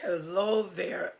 Hello there.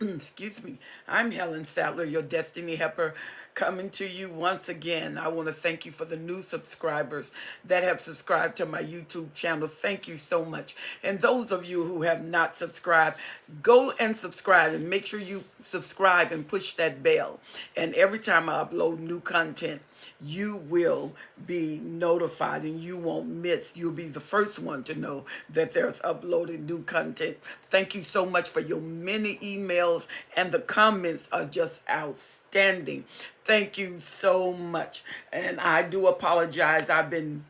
Excuse me. I'm Helen Sadler, your Destiny Helper, coming to you once again. I want to thank you for the new subscribers that have subscribed to my YouTube channel. Thank you so much. And those of you who have not subscribed, go and subscribe and make sure you subscribe and push that bell. And every time I upload new content, you will be notified and you won't miss. You'll be the first one to know that there's uploaded new content. Thank you so much for your many emails, and the comments are just outstanding. Thank you so much. And I do apologize. I've been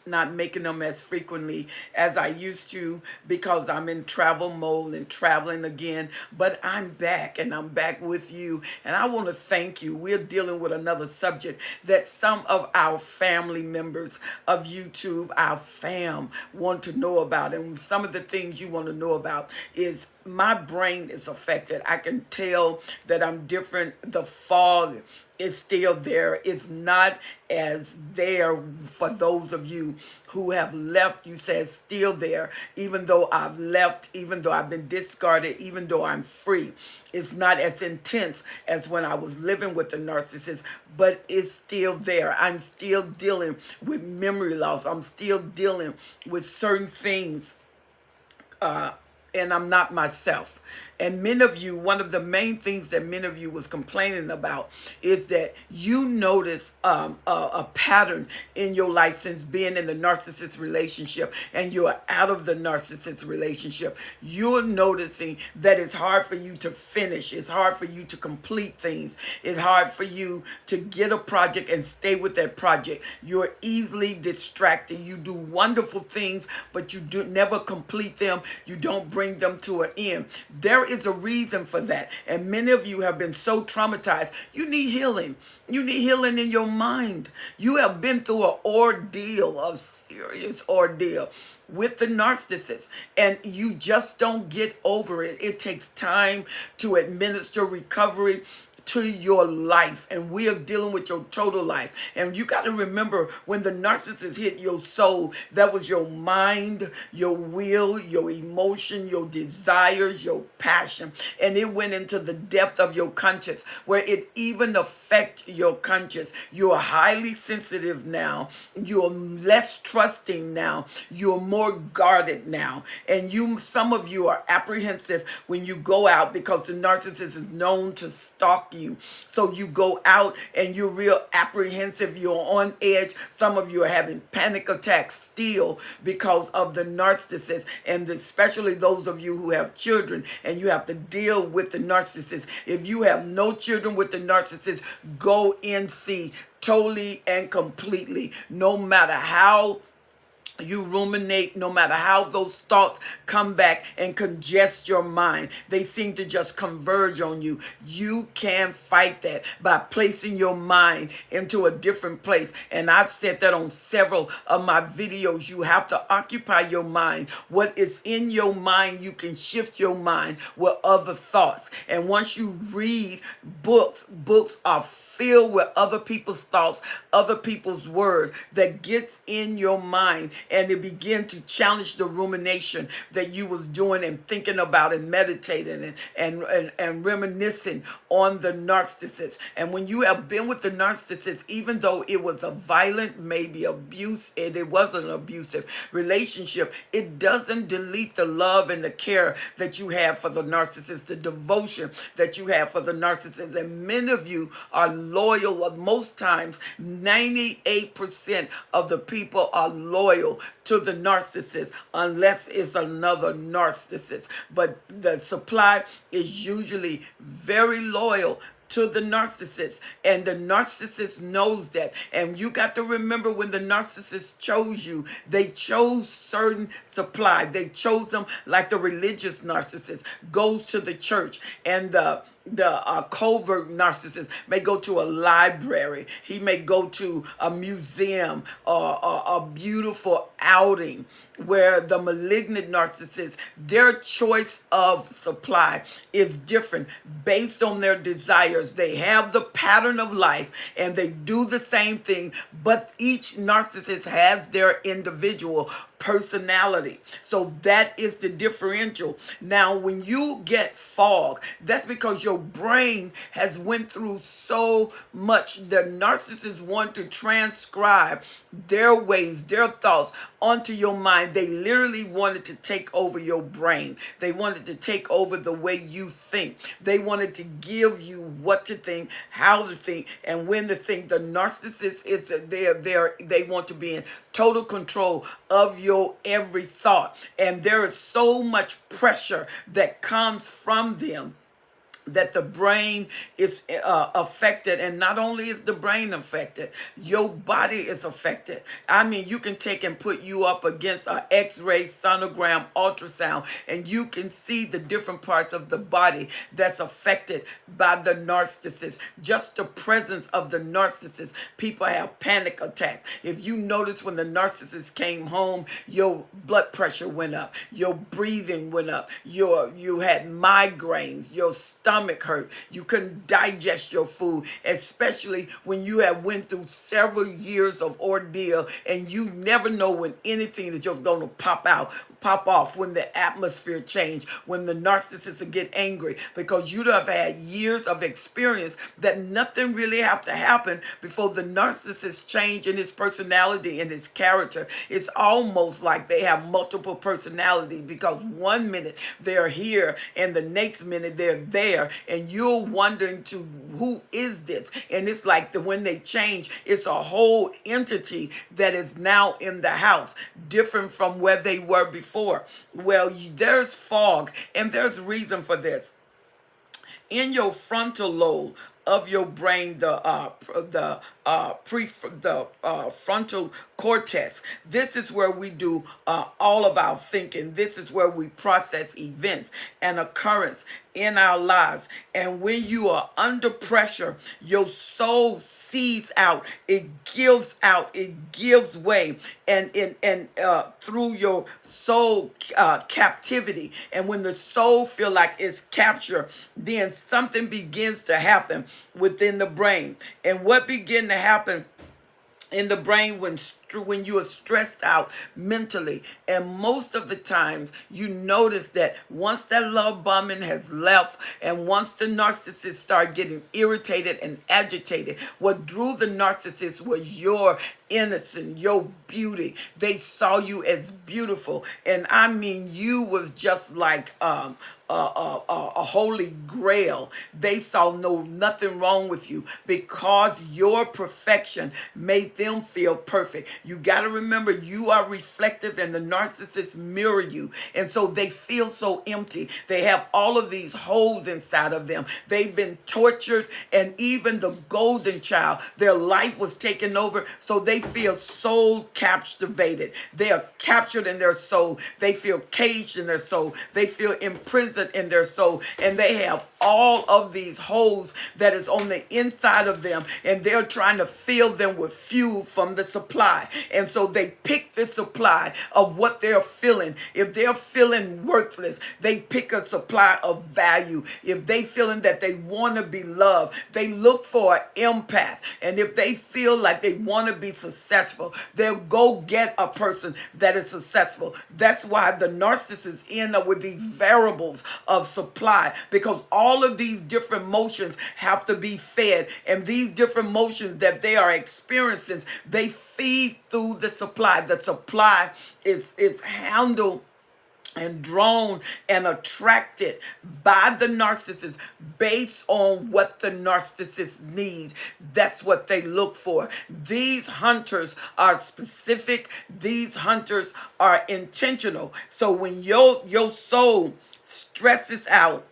not making them as frequently as I used to because I'm in travel mode and traveling again. But I'm back, and I'm back with you. And I want to thank you. We're dealing with another subject that some of our family members of YouTube, our fam, want to know about. And some of the things you want to know about is my brain is affected. I can tell that I'm different. The fog is still there. It's not as there for those of you who have left. You said still there, even though I've left, even though I've been discarded, even though I'm free. It's not as intense as when I was living with the narcissist, but it's still there. I'm still dealing with memory loss. I'm still dealing with certain things, and I'm not myself. And many of you, one of the main things that many of you was complaining about is that you notice a pattern in your life since being in the narcissist relationship, and you're out of the narcissist relationship. You're noticing that it's hard for you to finish. It's hard for you to complete things. It's hard for you to get a project and stay with that project. You're easily distracted. You do wonderful things, but you do never complete them. You don't bring them to an end. There is a reason for that. And many of you have been so traumatized. You need healing. You need healing in your mind. You have been through an ordeal, a serious ordeal with the narcissist, and you just don't get over it. It takes time to administer recovery to your life, and we are dealing with your total life. And you got to remember, when the narcissist hit your soul, that was your mind, your will, your emotion, your desires, your passion, and it went into the depth of your conscience, where it even affect your conscience. You are highly sensitive now. You're less trusting now. You're more guarded now, and some of you are apprehensive when you go out, because the narcissist is known to stalk you. So you go out and you're real apprehensive. You're on edge. Some of you are having panic attacks still because of the narcissist, and especially those of you who have children and you have to deal with the narcissist. If you have no children with the narcissist, go NC totally and completely. No matter how you ruminate, no matter how those thoughts come back and congest your mind, they seem to just converge on you. You can fight that by placing your mind into a different place. And I've said that on several of my videos. You have to occupy your mind. What is in your mind, you can shift your mind with other thoughts. And once you read books are filled with other people's thoughts, other people's words that gets in your mind, and it begin to challenge the rumination that you was doing and thinking about and meditating and reminiscing on the narcissist. And when you have been with the narcissist, even though it was a violent, maybe abuse, and it wasn't an abusive relationship, it doesn't delete the love and the care that you have for the narcissist, the devotion that you have for the narcissist. And many of you are loyal. Most times 98% of the people are loyal to the narcissist, unless it's another narcissist. But the supply is usually very loyal to the narcissist, and the narcissist knows that. And you got to remember, when the narcissist chose you, they chose certain supply. They chose them like the religious narcissist goes to the church, and the covert narcissist may go to a library. He may go to a museum or a beautiful outing, where the malignant narcissist, their choice of supply is different based on their desires. They have the pattern of life and they do the same thing, but each narcissist has their individual personality. So that is the differential. Now, when you get fog, that's because your brain has went through so much. The narcissists want to transcribe their ways, their thoughts onto your mind. They literally wanted to take over your brain. They wanted to take over the way you think. They wanted to give you what to think, how to think, and when to think. The narcissist is they want to be in total control of your every thought. And there is so much pressure that comes from them that the brain is affected. And not only is the brain affected, your body is affected. I mean, you can take and put you up against an x-ray, sonogram, ultrasound, and you can see the different parts of the body that's affected by the narcissist. Just the presence of the narcissist. People have panic attacks. If you notice, when the narcissist came home, your blood pressure went up, your breathing went up, you had migraines, your stomach hurt, you couldn't digest your food, especially when you have went through several years of ordeal, and you never know when anything is just going to pop off, when the atmosphere change, when the narcissists get angry, because you have had years of experience that nothing really have to happen before the narcissist change in his personality and his character. It's almost like they have multiple personality, because one minute they're here and the next minute they're there, and you're wondering to who is this? And it's like when they change, it's a whole entity that is now in the house, different from where they were before. Well, there's fog, and there's reason for this. In your frontal lobe of your brain, the frontal cortex, this is where we do all of our thinking. This is where we process events and occurrence in our lives. And when you are under pressure, your soul sees out, it gives way, and through your soul captivity. And when the soul feel like it's captured, then something begins to happen within the brain. And what begin to happen in the brain when you are stressed out mentally, and most of the times you notice that once that love bombing has left, and once the narcissist start getting irritated and agitated, what drew the narcissist was your innocence, your beauty. They saw you as beautiful, and I mean, you was just like a holy grail. They saw nothing wrong with you, because your perfection made them feel perfect. You got to remember, you are reflective, and the narcissists mirror you, and so they feel so empty. They have all of these holes inside of them. They've been tortured, and even the golden child, their life was taken over, so they feel soul captivated. They are captured in their soul. They feel caged in their soul. They feel imprisoned in their soul, and they have all of these holes that is on the inside of them, and they're trying to fill them with fuel from the supply. And so they pick the supply of what they're feeling. If they're feeling worthless, they pick a supply of value. If they feeling that they want to be loved, they look for an empath. And if they feel like they want to be successful, they'll go get a person that is successful. That's why the narcissists end up with these variables of supply, because all of these different motions have to be fed, and these different motions that they are experiencing, they feed through the supply. The supply is handled and drawn and attracted by the narcissist based on what the narcissist need. That's what they look for. These hunters are specific. These hunters are intentional. So when your soul stresses out,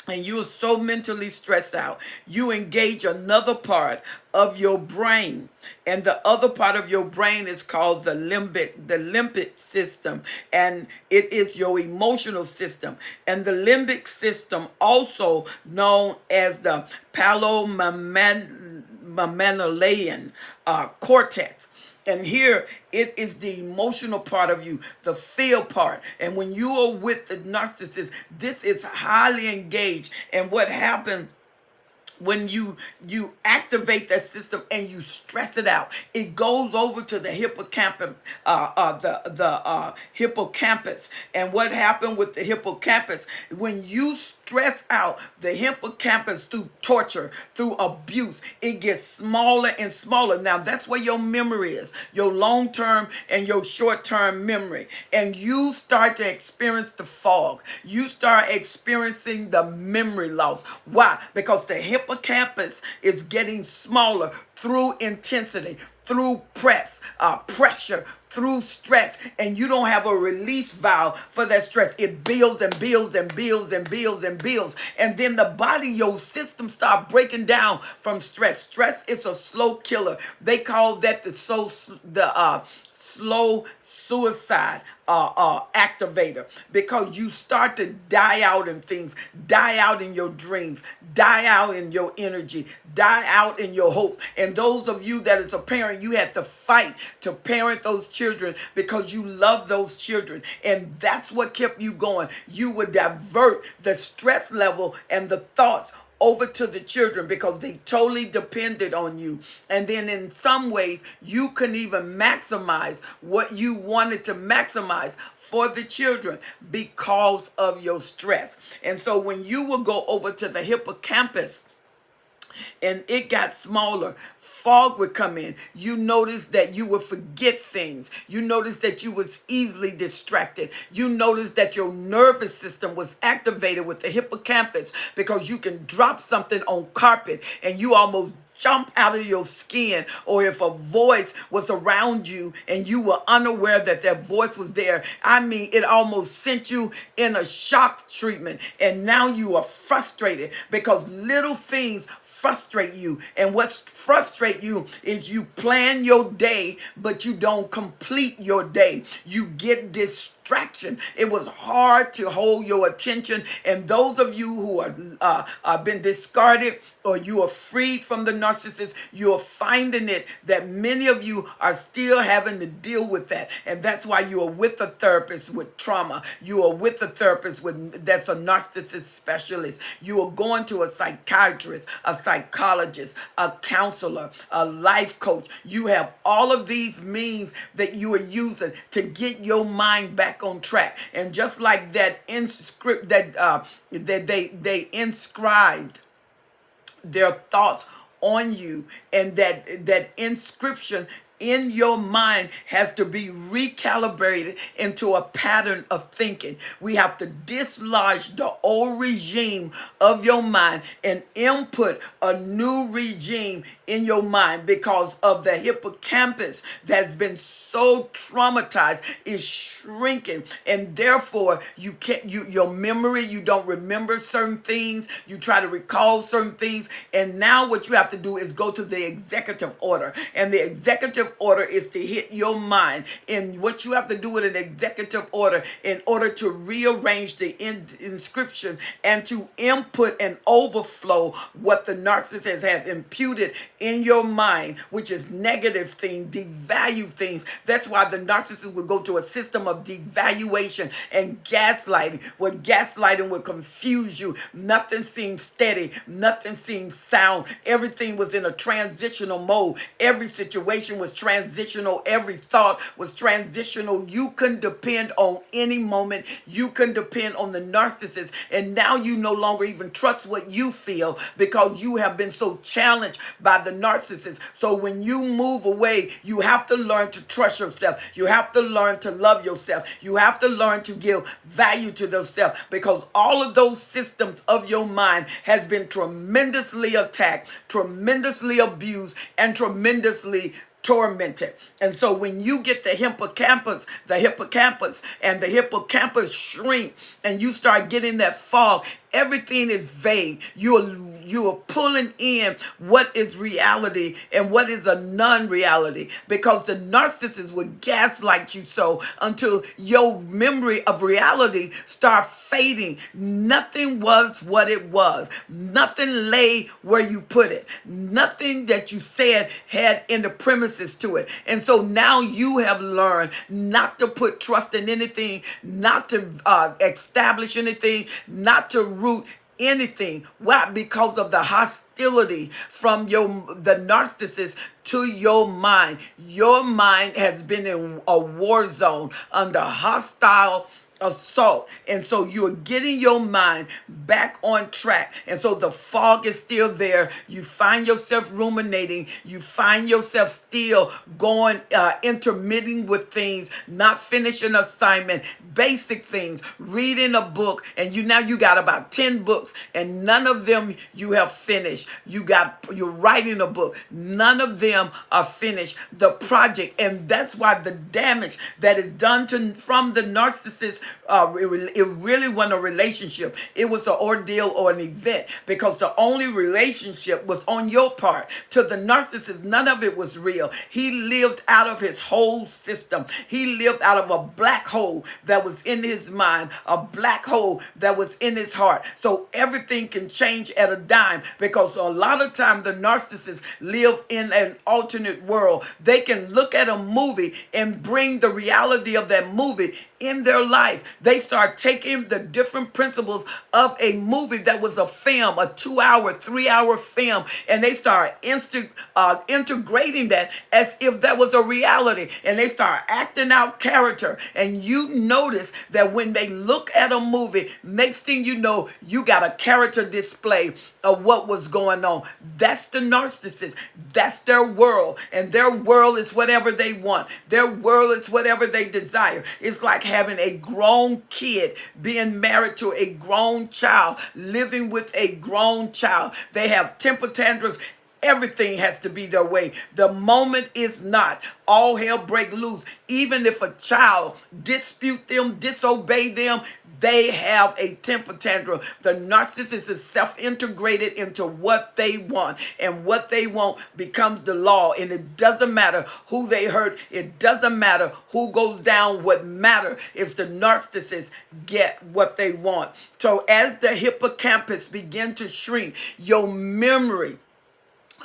and you are so mentally stressed out, you engage another part of your brain. And the other part of your brain is called the limbic system. And it is your emotional system. And the limbic system, also known as the palomammallian cortex. And here it is the emotional part of you, the feel part. And when you are with the narcissist, this is highly engaged. And what happened when you activate that system and you stress it out, it goes over to the hippocampus, the hippocampus. And what happened with the hippocampus when you stress out the hippocampus through torture, through abuse, it gets smaller and smaller. Now that's where your memory is, your long-term and your short-term memory. And you start to experience the fog. You start experiencing the memory loss. Why? Because the hippocampus is getting smaller through intensity, through pressure, through stress, and you don't have a release valve for that stress. It builds and builds and builds and builds and builds, and then the body, your system start breaking down from stress. Stress is a slow killer. They call that the slow suicide activator, because you start to die out in things, die out in your dreams, die out in your energy, die out in your hope. And those of you that is a parent, you had to fight to parent those children because you love those children, and that's what kept you going. You would divert the stress level and the thoughts over to the children because they totally depended on you. And then in some ways, you couldn't even maximize what you wanted to maximize for the children because of your stress. And so when you will go over to the hippocampus and it got smaller, fog would come in. You noticed that you would forget things. You noticed that you was easily distracted. You noticed that your nervous system was activated with the hippocampus, because you can drop something on carpet and you almost jump out of your skin. Or if a voice was around you and you were unaware that that voice was there, I mean, it almost sent you in a shock treatment, and now you are frustrated because little things frustrate you. And what's frustrate you is you plan your day, but you don't complete your day. You get distraction. It was hard to hold your attention. And those of you who are been discarded, or you are freed from the narcissist, you are finding it that many of you are still having to deal with that. And that's why you are with a therapist with trauma. You are with a therapist that's a narcissist specialist. You are going to a psychiatrist, a psychologist, a counselor, a life coach. You have all of these means that you are using to get your mind back on track. And just like that they inscribed their thoughts on you, and that inscription in your mind has to be recalibrated into a pattern of thinking. We have to dislodge the old regime of your mind and input a new regime in your mind, because of the hippocampus that's been so traumatized is shrinking, and therefore your memory, you don't remember certain things, you try to recall certain things. And now what you have to do is go to the executive order, and the executive order is to hit your mind. And what you have to do with an executive order in order to rearrange the inscription and to input and overflow what the narcissist has imputed in your mind, which is negative things, devalue things. That's why the narcissist will go to a system of devaluation and gaslighting, where gaslighting will confuse you. Nothing seems steady, nothing seems sound. Everything was in a transitional mode. Every situation was transitional. Every thought was transitional. You couldn't depend on any moment. You couldn't depend on the narcissist. And now you no longer even trust what you feel, because you have been so challenged by the narcissist. So when you move away, you have to learn to trust yourself. You have to learn to love yourself. You have to learn to give value to yourself, because all of those systems of your mind has been tremendously attacked, tremendously abused, and tremendously tormented. And so when you get the hippocampus and the hippocampus shrink, and you start getting that fog, everything is vague. You are pulling in what is reality and what is a non-reality, because the narcissist would gaslight you so until your memory of reality start fading. Nothing was what it was. Nothing lay where you put it. Nothing that you said had in the premises to it. And so now you have learned not to put trust in anything, not to establish anything, not to root anything. Why? Because of the hostility from the narcissist to your mind. Your mind has been in a war zone under hostile assault, and so you're getting your mind back on track, and so the fog is still there. You find yourself ruminating, you find yourself still going intermitting with things, not finishing assignment, basic things, reading a book, and you got about 10 books and none of them you have finished. You're writing a book, none of them are finished, the project. And that's why the damage that is done from the narcissist, it really wasn't a relationship. It was an ordeal or an event, because the only relationship was on your part. To the narcissist, none of it was real. He lived out of his whole system. He lived out of a black hole that was in his mind, a black hole that was in his heart. So everything can change at a dime, because a lot of time the narcissists live in an alternate world. They can look at a movie and bring the reality of that movie in their life. They start taking the different principles of a movie that was a film, a 2-hour, 3-hour film, and they start integrating that as if that was a reality, and they start acting out character. And you notice that when they look at a movie, next thing you know, you got a character display of what was going on. That's the narcissist. That's their world, and their world is whatever they want. Their world is whatever they desire. It's like having a grown kid, being married to a grown child, living with a grown child. They have temper tantrums. Everything has to be their way. The moment is not. All hell break loose. Even if a child dispute them, disobey them, they have a temper tantrum. The narcissist is self-integrated into what they want, and what they want becomes the law. And it doesn't matter who they hurt. It doesn't matter who goes down. What matters is the narcissist get what they want. So as the hippocampus begin to shrink, your memory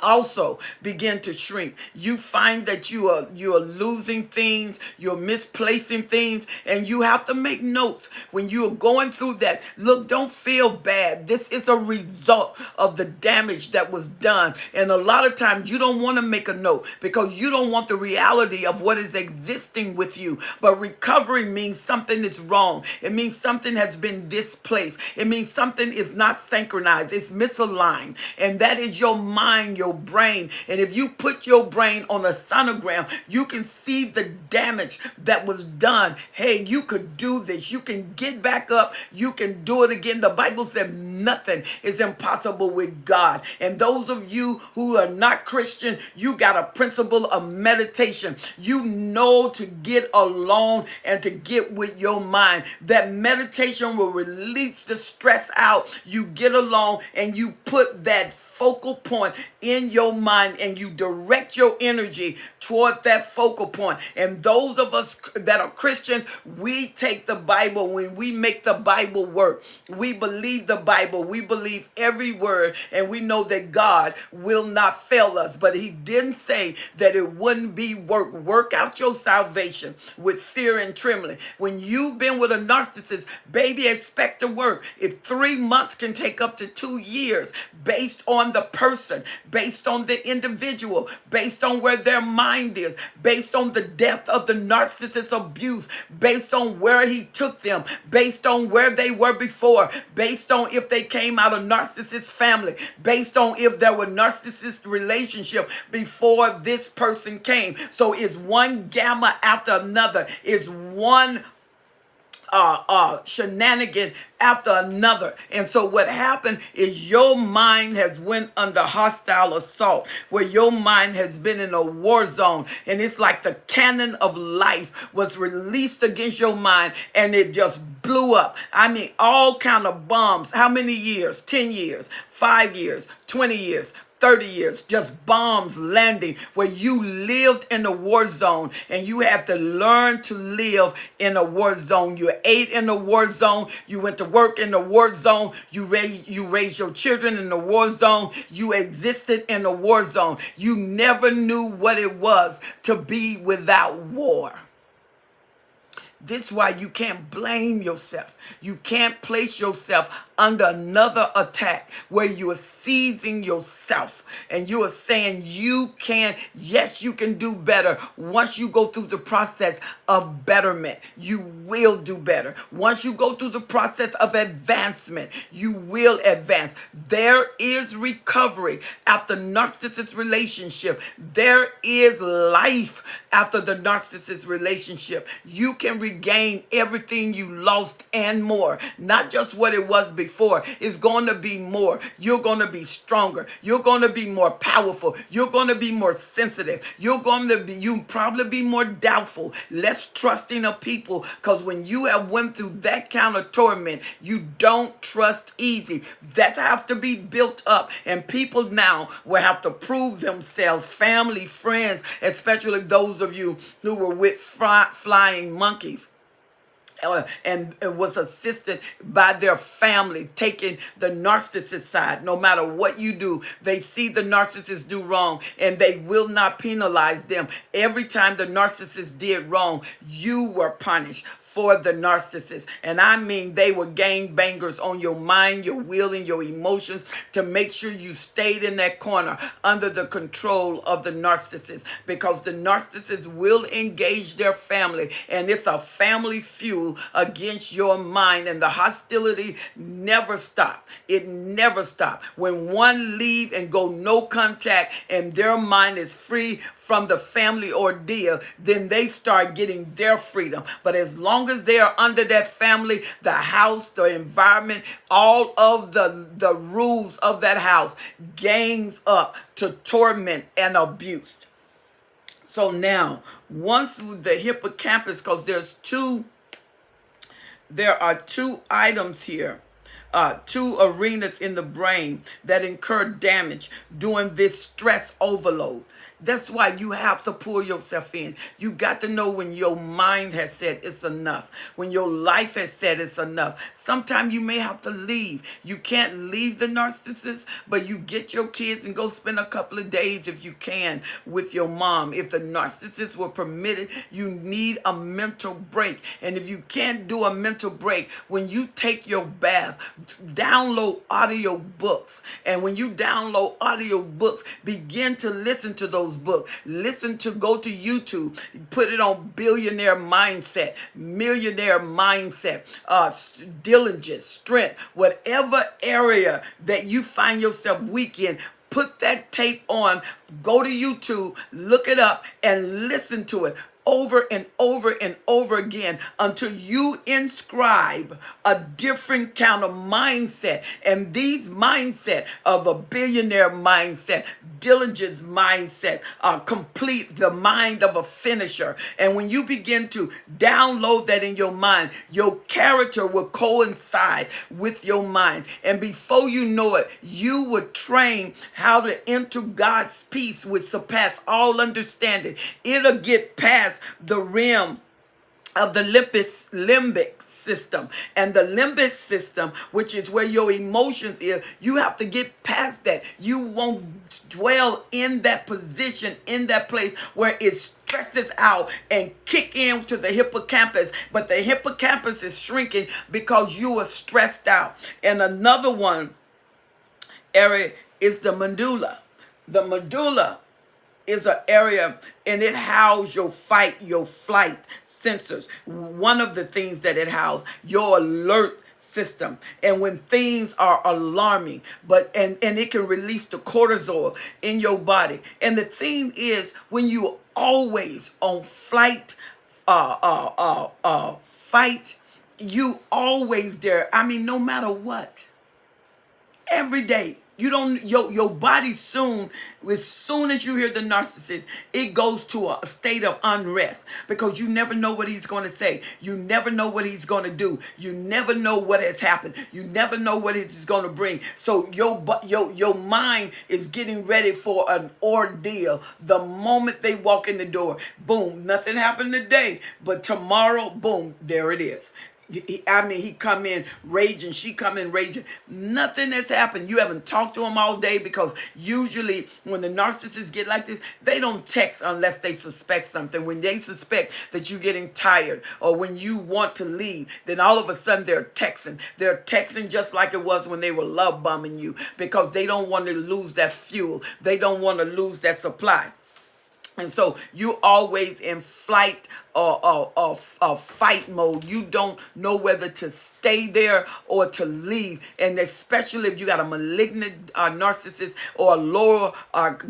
also begin to shrink. You find that you are losing things, you're misplacing things, and you have to make notes when you are going through that. Look, don't feel bad. This is a result of the damage that was done. And a lot of times you don't want to make a note, because you don't want the reality of what is existing with you. But recovery means something is wrong. It means something has been displaced. It means something is not synchronized. It's misaligned. And that is your mind, your brain. And if you put your brain on a sonogram, you can see the damage that was done. Hey, you could do this. You can get back up. You can do it again. The Bible said nothing is impossible with God. And those of you who are not Christian, you got a principle of meditation. You know to get alone and to get with your mind. That meditation will release the stress out. You get alone and you put that focal point in your mind, and you direct your energy toward that focal point. And those of us that are Christians, we take the Bible. When we make the Bible work, we believe the Bible. We believe every word, and we know that God will not fail us. But he didn't say that it wouldn't be work. Work out your salvation with fear and trembling. When you've been with a narcissist, baby, expect to work. If 3 months can take up to 2 years, based on the person, based on the individual, based on where their mind is, based on the depth of the narcissist's abuse, based on where he took them, based on where they were before, based on if they came out of narcissist family, based on if there were narcissist relationship before this person came. So it's one gamma after another. It's one shenanigan after another. And so what happened is your mind has went under hostile assault, where your mind has been in a war zone, and it's like the cannon of life was released against your mind, and it just blew up. I mean, all kind of bombs. How many years? 10 years, 5 years, 20 years, 30 years, just bombs landing, where you lived in a war zone, and you had to learn to live in a war zone. You ate in a war zone. You went to work in a war zone. You raised your children in a war zone. You existed in a war zone. You never knew what it was to be without war. This is why you can't blame yourself. You can't place yourself under another attack where you are seizing yourself and you are saying you can, yes, you can do better. Once you go through the process of betterment, you will do better. Once you go through the process of advancement, you will advance. There is recovery after narcissist relationship. There is life after the narcissist relationship. You can regain everything you lost and more. Not just what it was before. It's going to be more. You're going to be stronger. You're going to be more powerful. You're going to be more sensitive. You probably be more doubtful, less trusting of people, because when you have went through that kind of torment, you don't trust easy. That have to be built up, and people now will have to prove themselves, family, friends, especially those of you who were with flying monkeys. And it was assisted by their family taking the narcissist side. No matter what you do, they see the narcissist do wrong and they will not penalize them. Every time the narcissist did wrong, you were punished for the narcissist. And I mean, they were gangbangers on your mind, your will, and your emotions to make sure you stayed in that corner under the control of the narcissist, because the narcissist will engage their family, and it's a family feud against your mind, and the hostility never stop. It never stop. When one leave and go no contact and their mind is free from the family ordeal, then they start getting their freedom. But as long as they are under that family, the house, the environment, all of the rules of that house gangs up to torment and abuse. So now, once the hippocampus, because there are two items here, two arenas in the brain that incur damage during this stress overload. That's why you have to pull yourself in. You got to know when your mind has said it's enough, when your life has said it's enough. Sometimes you may have to leave. You can't leave the narcissist, but you get your kids and go spend a couple of days if you can with your mom. If the narcissist were permitted, you need a mental break. And if you can't do a mental break, when you take your bath, download audio books. And when you download audio books, begin to listen to those books. Go to YouTube, put it on billionaire mindset, millionaire mindset, diligence, strength, whatever area that you find yourself weak in. Put that tape on, go to YouTube, look it up, and listen to it over and over and over again until you inscribe a different kind of mindset. And these mindset of a billionaire mindset, diligence mindset, complete the mind of a finisher. And when you begin to download that in your mind, your character will coincide with your mind. And before you know it, you would train how to enter God's peace, which surpass all understanding. It'll get past the rim of the limbic system. And the limbic system, which is where your emotions is, you have to get past that. You won't dwell in that position, in that place where it stresses out and kick into the hippocampus. But the hippocampus is shrinking because you are stressed out. And another one area is the medulla. The medulla is an area, and it houses your fight, your flight sensors. One of the things that it houses, your alert system. And when things are alarming, and it can release the cortisol in your body. And the thing is, when you always on fight, you always there. I mean, no matter what, every day. You don't, your body as soon as you hear the narcissist, it goes to a state of unrest, because you never know what he's going to say. You never know what he's going to do. You never know what has happened. You never know what it's going to bring. So your mind is getting ready for an ordeal. The moment they walk in the door, boom, nothing happened today, but tomorrow, boom, there it is. He come in raging, she come in raging. Nothing has happened. You haven't talked to him all day, because usually when the narcissists get like this, they don't text unless they suspect something. When they suspect that you're getting tired or when you want to leave, then all of a sudden they're texting. They're texting just like it was when they were love bombing you, because they don't want to lose that fuel. They don't want to lose that supply. And so you always in flight or fight mode. You don't know whether to stay there or to leave. And especially if you got a malignant narcissist or a lower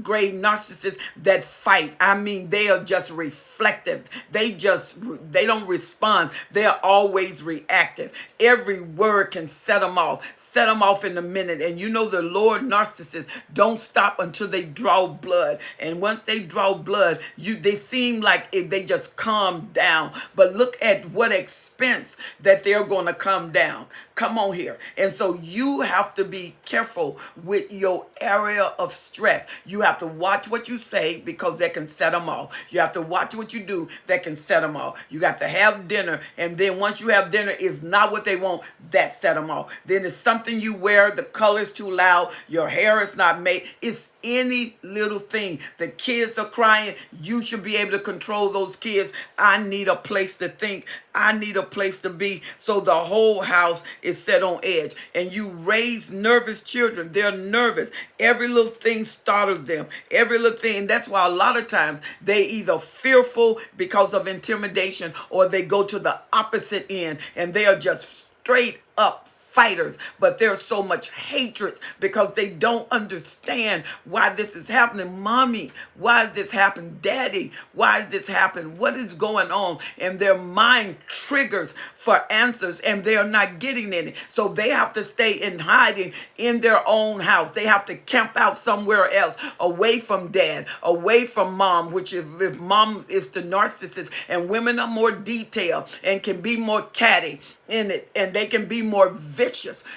grade narcissist that fight. I mean, they are just reflective. They don't respond. They are always reactive. Every word can set them off in a minute. And you know, the lower narcissists don't stop until they draw blood. And once they draw blood, they seem like they just calm down. But look at what expense that they're going to come down. Come on here. And so you have to be careful with your area of stress. You have to watch what you say, because that can set them off. You have to watch what you do, that can set them off. You got to have dinner, and then once you have dinner, it's not what they want, that set them off. Then it's something you wear, the color's too loud, your hair is not made. It's any little thing. The kids are crying. You should be able to control those kids. I need a place to think. I need a place to be. So the whole house is set on edge. And you raise nervous children. They're nervous. Every little thing startles them. Every little thing. And that's why a lot of times they either fearful because of intimidation, or they go to the opposite end and they are just straight up fighters. But there's so much hatred because they don't understand why this is happening. Mommy, why is this happening? Daddy, why is this happening? What is going on? And their mind triggers for answers, and they are not getting any. So they have to stay in hiding in their own house. They have to camp out somewhere else, away from dad, away from mom, which if mom is the narcissist, and women are more detailed and can be more catty in it, and they can be more vicious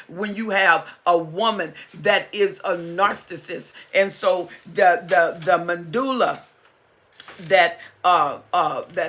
when you have a woman that is a narcissist. And so the medulla that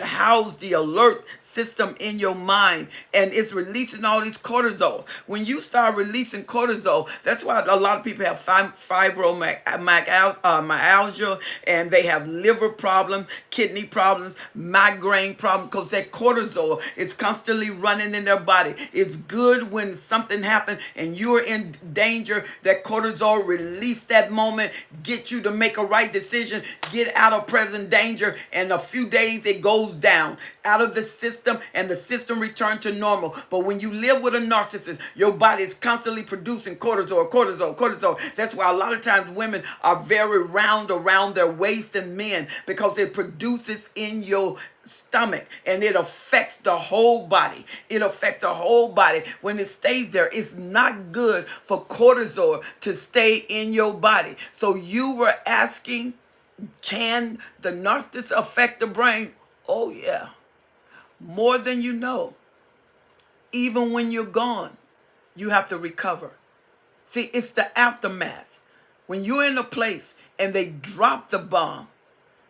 house the alert system in your mind, and it's releasing all these cortisol. When you start releasing cortisol, that's why a lot of people have fibromyalgia, and they have liver problems, kidney problems, migraine problems, because that cortisol is constantly running in their body. It's good when something happens and you're in danger, that cortisol release that moment, get you to make a right decision, get out of present danger, and a few days it goes down out of the system, and the system return to normal. But when you live with a narcissist, your body is constantly producing cortisol. That's why a lot of times women are very round around their waist, and men, because it produces in your stomach, and it affects the whole body. It affects the whole body. When it stays there, it's not good for cortisol to stay in your body. So you were asking, can the narcissist affect the brain? Oh yeah, more than you know. Even when you're gone, you have to recover. See, it's the aftermath. When you're in a place and they drop the bomb,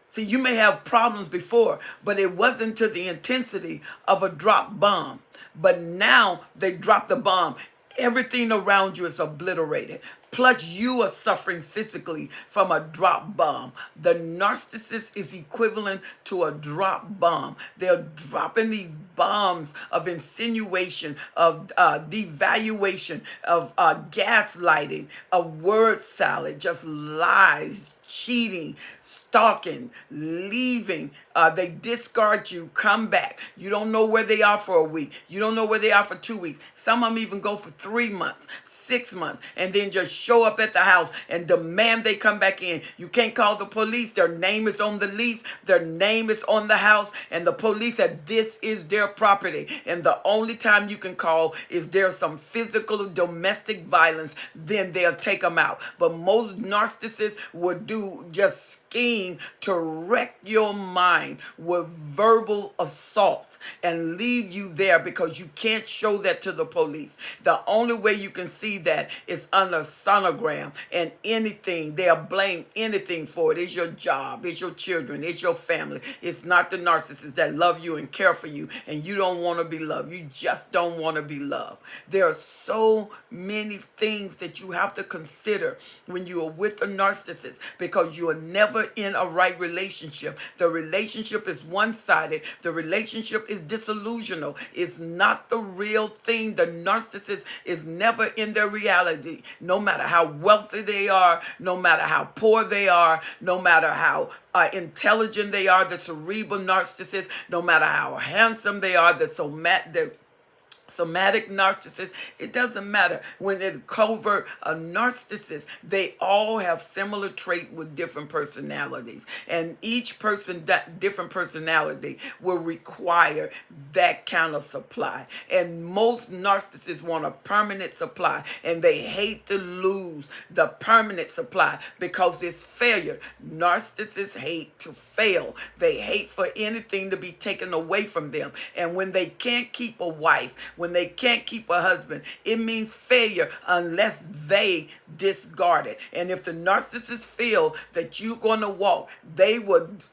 see, you may have problems before, but it wasn't to the intensity of a drop bomb. But now they drop the bomb. Everything around you is obliterated. Plus, you are suffering physically from a drop bomb. The narcissist is equivalent to a drop bomb. They're dropping these bombs of insinuation, of devaluation, of gaslighting, of word salad, just lies, cheating, stalking, leaving. They discard you, come back. You don't know where they are for a week. You don't know where they are for 2 weeks. Some of them even go for 3 months, 6 months, and then just show up at the house and demand they come back in. You can't call the police. Their name is on the lease. Their name is on the house. And the police said this is their property. And the only time you can call is there's some physical domestic violence. Then they'll take them out. But most narcissists would just scheme to wreck your mind. mind with verbal assaults and leave you there because you can't show that to the police. The only way you can see that is under sonogram, and anything, they'll blame anything for it. It's your job, it's your children, it's your family. It's not the narcissist that love you and care for you, and you don't want to be loved. You just don't want to be loved. There are so many things that you have to consider when you are with a narcissist, because you are never in a right relationship. The relationship is one-sided. The relationship is disillusional. It's not the real thing. The narcissist is never in their reality. No matter how wealthy they are, no matter how poor they are, no matter how intelligent they are, the cerebral narcissist, no matter how handsome they are, the somatic narcissist, it doesn't matter. When it's covert, a narcissist, they all have similar traits with different personalities, and each person, that different personality, will require that kind of supply. And most narcissists want a permanent supply, and they hate to lose the permanent supply because it's failure. Narcissists hate to fail. They hate for anything to be taken away from them. And when they can't keep a wife, when they can't keep a husband, it means failure unless they discard it. And if the narcissists feel that you're going to walk, they would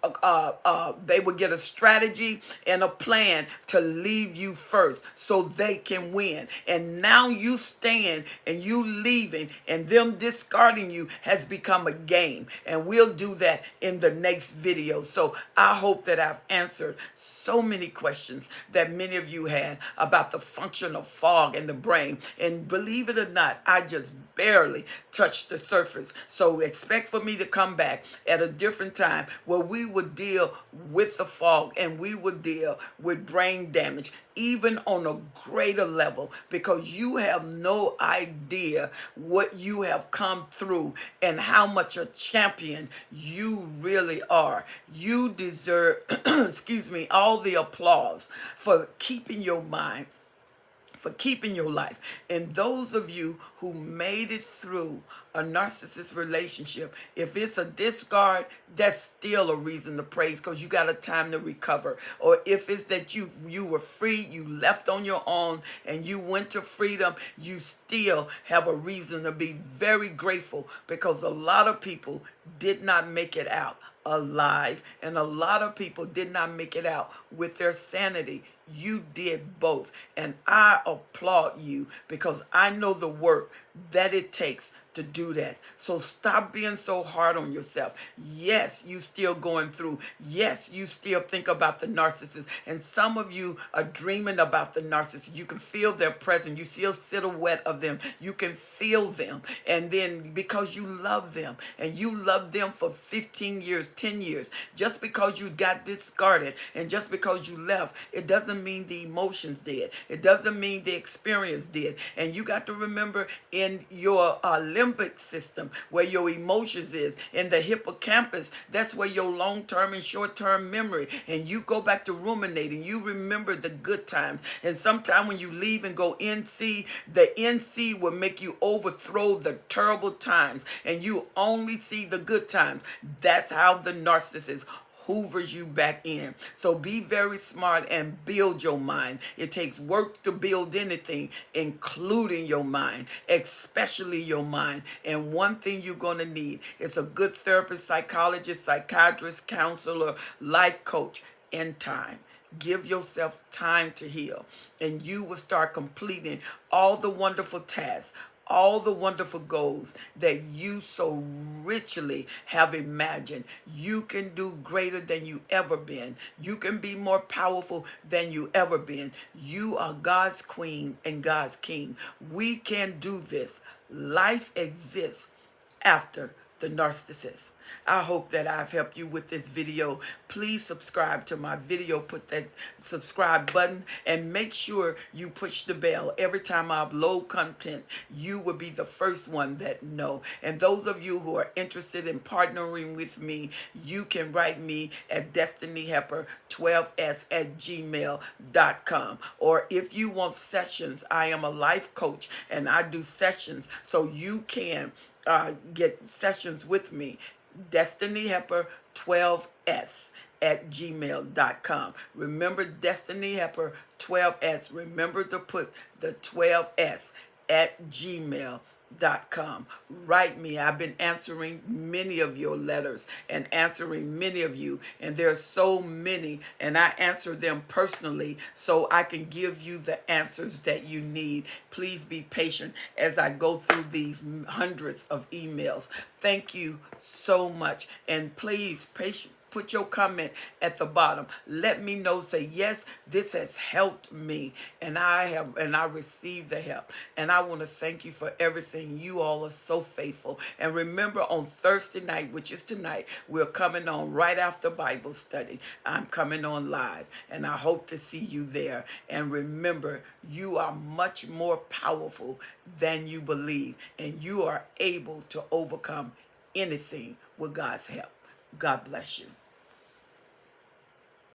get a strategy and a plan to leave you first so they can win. And now you stand and you leaving and them discarding you has become a game. And we'll do that in the next video. So I hope that I've answered so many questions that many of you had about the function of fog in the brain. And believe it or not, I just barely touched the surface. So expect for me to come back at a different time where we would deal with the fog and we would deal with brain damage, even on a greater level, because you have no idea what you have come through and how much a champion you really are. You deserve, excuse me, all the applause for keeping your mind, for keeping your life. And those of you who made it through a narcissist relationship, if it's a discard, that's still a reason to praise, because you got a time to recover. Or if it's that you were free, you left on your own and you went to freedom, you still have a reason to be very grateful, because a lot of people did not make it out alive, and a lot of people did not make it out with their sanity. You did both, and I applaud you, because I know the work that it takes to do that. So stop being so hard on yourself. Yes, you still going through. Yes, you still think about the narcissist. And some of you are dreaming about the narcissist. You can feel their presence. You see a silhouette of them. You can feel them. And then because you love them, and you love them for 15 years, 10 years, just because you got discarded and just because you left, it doesn't mean the emotions did. It doesn't mean the experience did. And you got to remember, in your limbic system, where your emotions is, in the hippocampus, that's where your long-term and short-term memory, and you go back to ruminating. You remember the good times. And sometime when you leave and go NC, the NC will make you overthrow the terrible times, and you only see the good times. That's how the narcissist hoovers you back in. So be very smart and build your mind. It takes work to build anything, including your mind, especially your mind. And one thing you're going to need is a good therapist, psychologist, psychiatrist, counselor, life coach in time. Give yourself time to heal, and you will start completing all the wonderful tasks, all the wonderful goals that you so richly have imagined. You can do greater than you ever been. You can be more powerful than you ever been. You are God's queen and God's king. We can do this. Life exists after the narcissist. I hope that I've helped you with this video. Please subscribe to my video. Put that subscribe button and make sure you push the bell. Every time I upload content, you will be the first one that know. And those of you who are interested in partnering with me, you can write me at destinyhepper12s@gmail.com. Or if you want sessions, I am a life coach and I do sessions, so you can get sessions with me. Destiny Hepper 12s gmail.com. Remember Destiny Helper 12S. Remember to put the 12S at gmail.com. Write me. I've been answering many of your letters and answering many of you, and there's so many, and I answer them personally so I can give you the answers that you need. Please be patient as I go through these hundreds of emails. Thank you so much, and please put your comment at the bottom. Let me know, say, yes, this has helped me, and I received the help. And I want to thank you for everything. You all are so faithful. And remember, on Thursday night, which is tonight, we're coming on right after Bible study. I'm coming on live, and I hope to see you there. And remember, you are much more powerful than you believe, and you are able to overcome anything with God's help. God bless you.